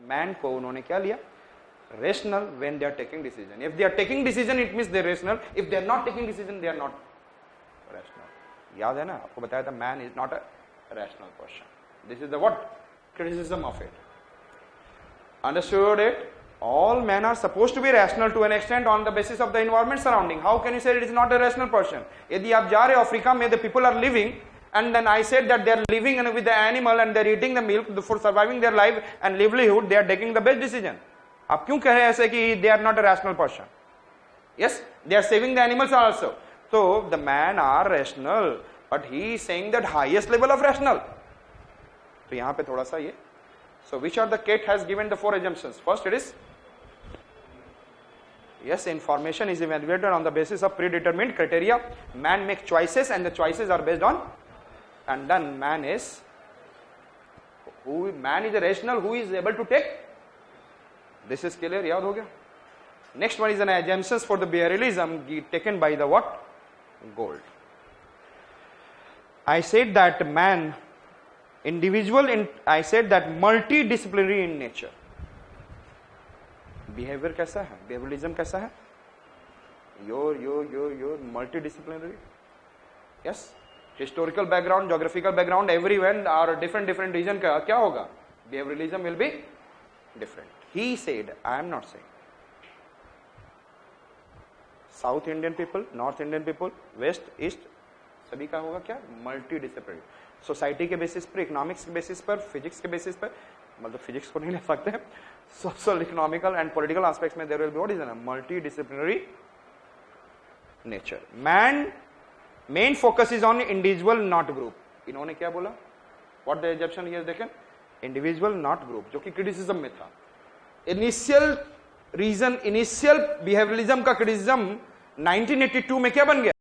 Man को उन्होंने क्या लिया, rational when they are taking decision. If they are taking decision it means they are rational, if they are not taking decision they are not rational. याद है ना, आपको बताया था man is not a rational person. This is the what criticism of it. Understood it? All men are supposed to be rational to an extent on the basis of the environment surrounding. How can you say it is not a rational person? यदि आप जा रहे हो Africa में, the people are living, and then I said that they are living with the animal and they are eating the milk for surviving their life and livelihood, they are taking the best decision. आप क्यों कह रहे हैं ऐसे कि they are not a rational person? Yes, they are saving the animals also. So the men are rational, but he is saying that highest level of rational. तो यहां पे थोड़ा सा ये, so which are the Kate has given the 4 assumptions. First it is, yes, information is evaluated on the basis of predetermined criteria. Man makes choices and the choices are based on, and then man is a rational who is able to take. This is clear, याद हो गया. Next one is an assumptions for the behavioralism taken by the what? Gold. I said that man I said that multidisciplinary in nature. Behavior कैसा है, behavioralism कैसा है, your multidisciplinary. Yes, historical background, geographical background, everyone are different region का क्या होगा, behavioralism will be different. He said, I am not saying. South Indian people, North Indian people, West, East, सभी का होगा क्या, multidisciplinary. सोसाइटी के basis पर, economics के बेसिस पर, फिजिक्स के बेसिस पर, मतलब फिजिक्स को नहीं ले सकते हैं, social, economical and political aspects में there will be what is an multidisciplinary nature. Man main focus is on individual not group. इन्होंने क्या बोला, व्हाट द एग्जेप्शन ये देखें, इंडिविजुअल नॉट ग्रुप, जो कि क्रिटिसिज्म में था. इनिशियल रीजन, इनिशियल बिहेवियरलिज्म का क्रिटिसिज्म 1982 में क्या बन गया,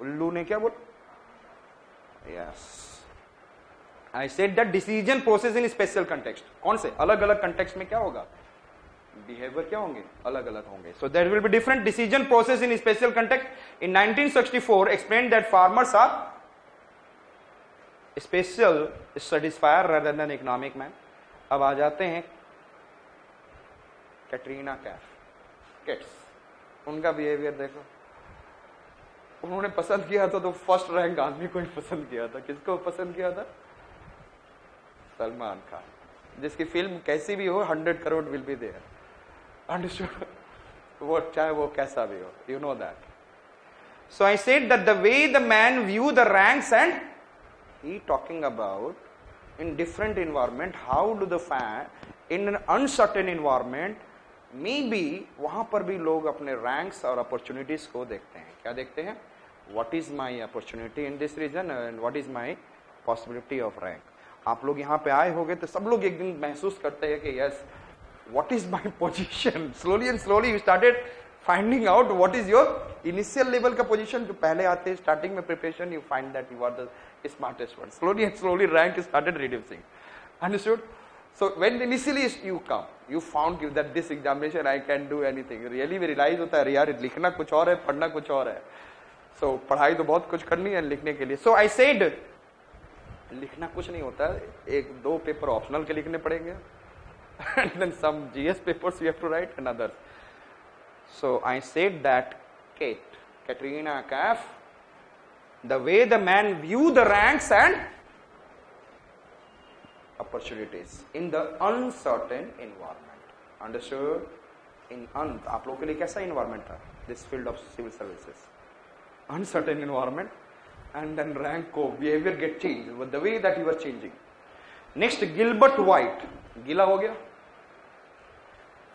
उल्लू ने क्या बोला? Yes, I said that decision process in special context. कौन से अलग अलग कंटेक्स्ट में क्या होगा? बिहेवियर क्या होंगे? अलग अलग होंगे. So there will be different decision process in special context. In 1964 explain that farmers are special satisfier rather than economic man. अब आ जाते हैं कैटरीना कैफ, किड्स. उनका बिहेवियर देखो. उन्होंने पसंद किया था तो फर्स्ट रैंक आदमी को ही पसंद किया था. किसको पसंद किया था? सलमान खान, जिसकी फिल्म कैसी भी हो 100 crore will be there. Understood? वो चाहे वो कैसा भी हो, you know that. So I said that the way the man view the ranks and he talking about in different environment, how do the fan in an uncertain environment, maybe वहां पर भी लोग अपने रैंक्स और opportunities को देखते हैं. क्या देखते हैं? what is my opportunity in this region and what is my possibility of rank. आप लोग यहाँ पे आए होगे तो सब लोग एक दिन महसूस करते हैं कि yes, what is my position. slowly and slowly you started finding out what is your initial level का position. जो पहले आते हैं starting में preparation, you find that you are the smartest one. Slowly and slowly rank started reducing. Understood? So when initially you come, you found that this examination I can do anything. Really we realize होता है यार लिखना कुछ और है, पढ़ना कुछ और है. So पढ़ाई तो बहुत कुछ करनी है लिखने के लिए. So I said लिखना कुछ नहीं होता है, एक दो पेपर ऑप्शनल के लिखने पड़ेंगे and then some GS papers you have to write and others. So I said that Katrina Kaif, the way the man view the ranks and opportunities in the uncertain environment. Understood? आप लोगों के लिए कैसा environment था? This field of civil services. Uncertain environment, and then rank को behavior get changed with the way that you are changing. Next, Gilbert White. गीला हो गया.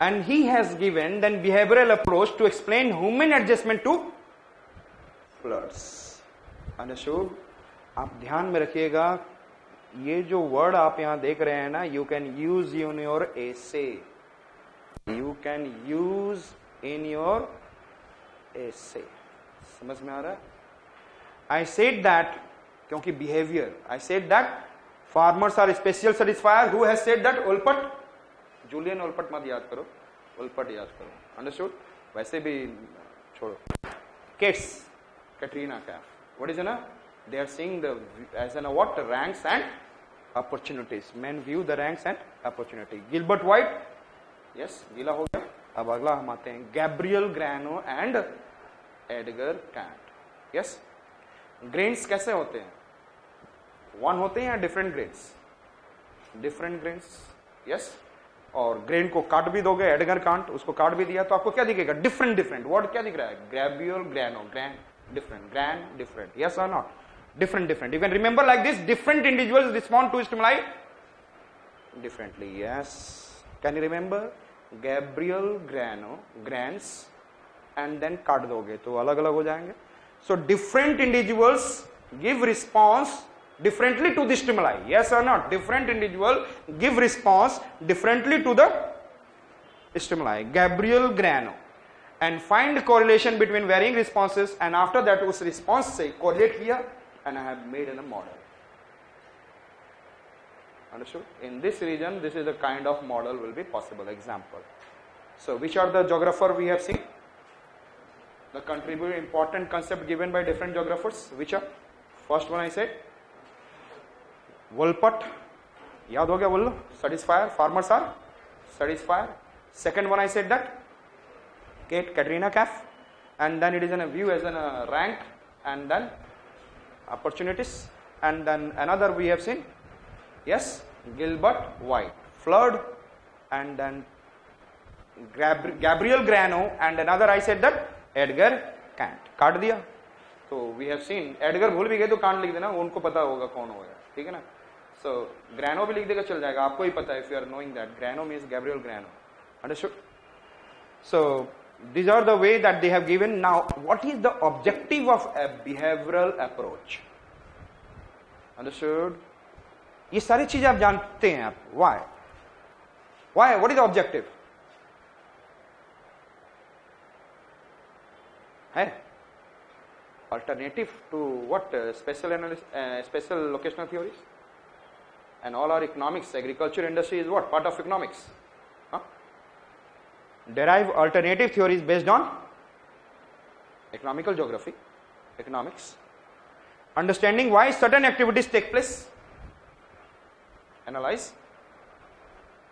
And he has given then behavioral approach to explain human adjustment to floods. Understood? आप ध्यान में रखिएगा, ये जो वर्ड आप यहां देख रहे हैं ना, you can use in your essay. You can use in your essay. समझ में आ रहा है? I said that क्योंकि behavior. I said that farmers are special satisfier. Who has said that? Olpert. Julian Wolpert मत याद करो, ओल्पर्ट याद करो. अंडरस्टूड? वैसे भी छोड़ो. Kids, Katrina Kaif. What is ना? They are seeing the age an what ranks and opportunities. Man view the ranks and opportunity. Gilbert White. Yes, गीला हो गया. अब अगला हम आते हैं Gabriel Grano and Edgar Kant. Yes, grains कैसे होते हैं? वन होते हैं या different grains? Different grains. Yes, और ग्रेन को काट भी दोगे, एडगर कांट उसको काट भी दिया तो आपको क्या दिखेगा? Different different. वर्ड क्या दिख रहा है? Gabriel, Grano, grain, different, grain, different. Yes और not? Different different. You can remember like this, different individuals respond to stimuli differently. Yes, can you remember? Gabriel, Grano, grains, and then काट दोगे तो अलग अलग हो जाएंगे. So different individuals give response differently to the stimuli. Yes or not? Different individual give response differently to the stimuli. Gabriel Grano. And find correlation between varying responses, and after that उस response से correlate किया and I have made in a model. Understood? In this region, this is the kind of model will be possible. Example. So which are the geographer we have seen? The contribute important concept given by different geographers. Which are? First one I said Wolpert, याद हो गया? बोलो. Satisfier, farmers are satisfier. Second one I said that Katrina Kaif, and then it is in a view as in a rank, and then opportunities, and then another we have seen, yes, Gilbert White, flood, and then Gabriel Grano, and another I said that Edgar Kant. काट दिया तो we have seen. Edgar भूल भी गए तो can't लिख देना, उनको पता होगा कौन होगा. ठीक है ना? So ग्रैनो भी लिख देगा चल जाएगा, आपको ही पता है. if you are knowing that Grano means Gabriel Grano. Understood? So these are the way that they have given. Now what is the objective of a behavioral approach? Understood? ये सारी चीजें आप जानते हैं आप. Why? What is the objective? है alternative to what? Special locational theories? And all our economics, agriculture industry is what? Part of economics. Huh? Derive alternative theories based on economical geography, economics. Understanding why certain activities take place. Analyze.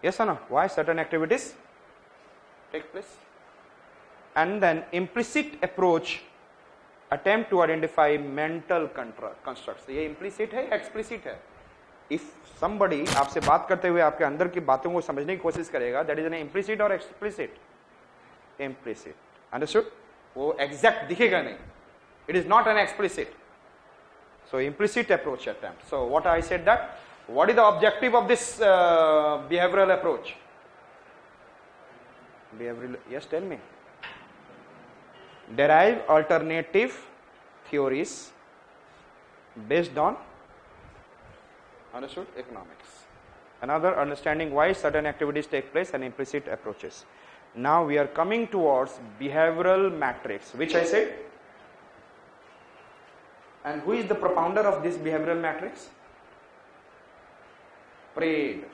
Yes or no? Why certain activities take place. And then implicit approach, attempt to identify mental constructs. ये implicit है, explicit है. If somebody आपसे बात करते हुए आपके अंदर की बातों को समझने की कोशिश करेगा, that is an implicit or explicit? Implicit. Understood? वो exact दिखेगा नहीं. It is not an explicit. So implicit approach attempt. So what I said that, what is the objective of this behavioral approach? Behavioral, yes, tell me. Derive alternative theories based on, understood, economics. Another, understanding why certain activities take place and implicit approaches. Now we are coming towards behavioral matrix, which I said. And who is the propounder of this behavioral matrix? Praed.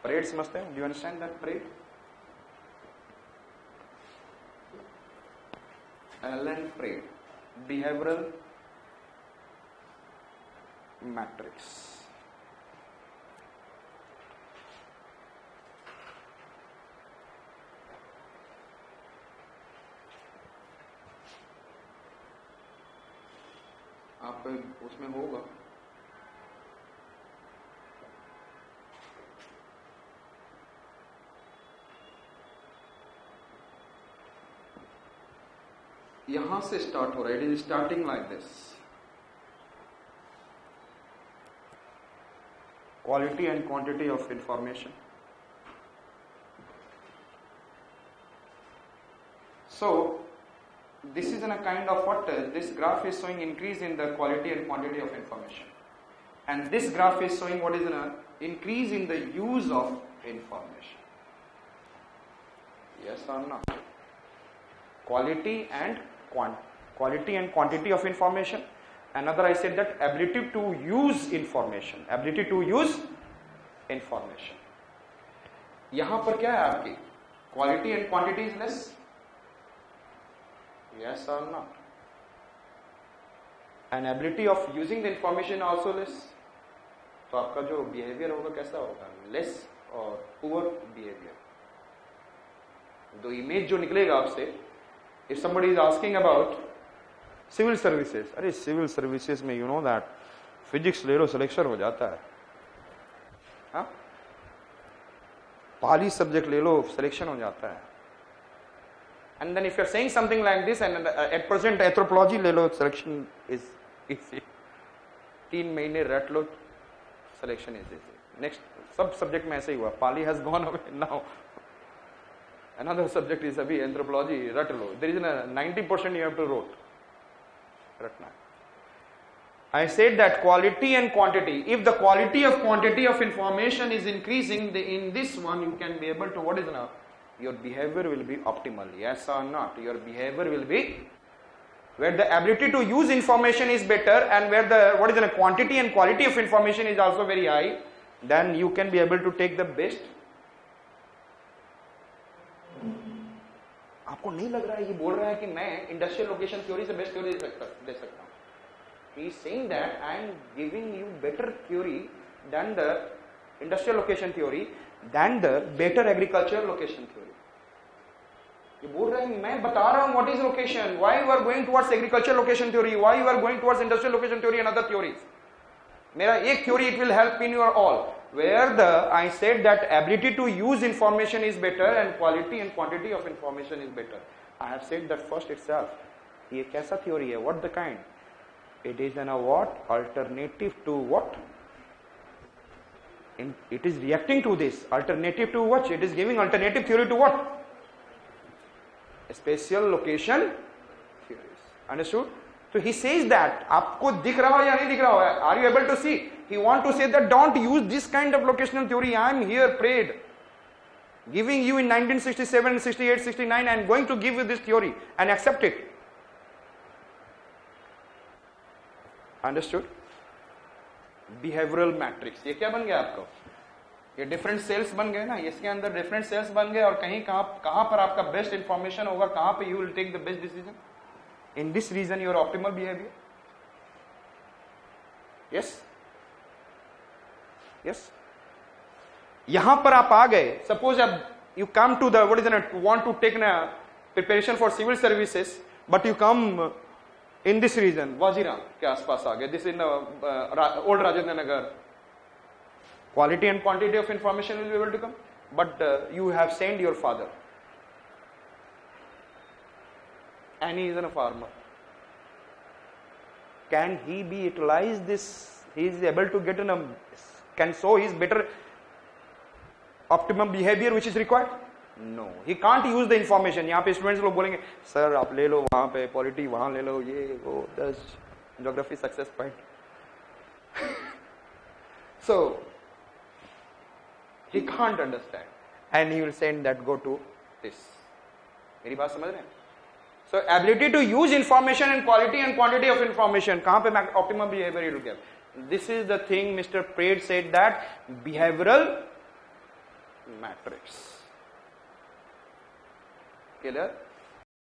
Praed समझते हैं? Do you understand that Praed? Alan Praed. Behavioral matrix. आप उसमें होगा यहां से start हो रहा है. It is starting like this. Quality and quantity of information. So this is in a kind of what? This graph is showing increase in the quality and quantity of information, and this graph is showing what is an increase in the use of information. Yes or no? Quality and quantity of information. Another, I said that ability to use information. Ability to use information. यहां पर क्या है आपकी? Quality and quantity is less. Yes or not? And ability of using the information also less. तो आपका जो behavior होगा कैसा होगा? Less और poor behavior. दो इमेज जो निकलेगा आपसे, if somebody is asking about civil services, अरे civil services में you know that physics ले लो selection हो जाता है, हाँ? पाली सब्जेक्ट ले लो selection हो जाता है. And then if you are saying something like this, and at present anthropology ले लो, selection is easy. 3 महीने रट लो, selection is easy. Next सब subject में ऐसे ही हुआ. Pali has gone away now. Another subject is अभी anthropology रट लो. There is a 90% you have to wrote. रटना. I said that quality and quantity. If the quality of quantity of information is increasing, in this one you can be able to, what is now? Your behavior will be optimal. Yes or not? Your behavior will be where the ability to use information is better, and where the what is the quantity and quality of information is also very high, then you can be able to take the best. आपको नहीं लग रहा है ये बोल रहा है कि मैं इंडस्ट्रियल लोकेशन थ्योरी से बेस्ट थ्योरी दे सकता हूं. He is saying that I am giving you better theory than the industrial location theory, than the better agricultural location theory. ये बोल रहा है मैं बता रहा हूं what is location, why you are going towards agricultural location theory, why you are going towards industrial location theory and other theories. मेरा एक theory it will help in your all, where the I said that ability to use information is better and quality and quantity of information is better. I have said that first itself. ये कैसा theory है? What the kind? It is an what? Alternative to what? It is reacting to this. Alternative to what? It is giving alternative theory to what? Spatial location theories. Understood? So he says that आपको दिख रहा हो या नहीं दिख रहा हो? Are you able to see? He want to say that don't use this kind of locational theory. I am here prayed, giving you in 1967, 68, 69, I am going to give you this theory and accept it. Understood? Behavioural matrix, ये क्या बन गया आपको? ये different cells बन गए ना, इसके अंदर डिफरेंट सेल्स बन गए, और कहीं कहां पर आपका बेस्ट इंफॉर्मेशन होगा, कहां पे you will take the best decision, in this region your optimal behaviour. Yes yes, यहां पर आप आ गए. सपोज आप you come to the what is it, want to take ना preparation for civil services, but you come in this region, Wazira के आसपास आ गए, this in old Rajendra Nagar, quality and quantity of information will be able to come, but you have sent your father and he is a farmer. Can he be utilized this? He is able to get can show his better optimum behavior which is required? No, he can't use the information. यहाँ पे students लोग बोलेंगे sir आप ले लो वहां पे polity, वहां ले लो ये वो 10 geography success point. So he can't understand and he will send that go to this. मेरी बात समझ रहे हैं? So ability to use information and quality and quantity of information, कहां पे optimum behavior you look at. This is the thing Mr. Praed said, that behavioral matrix. Clear?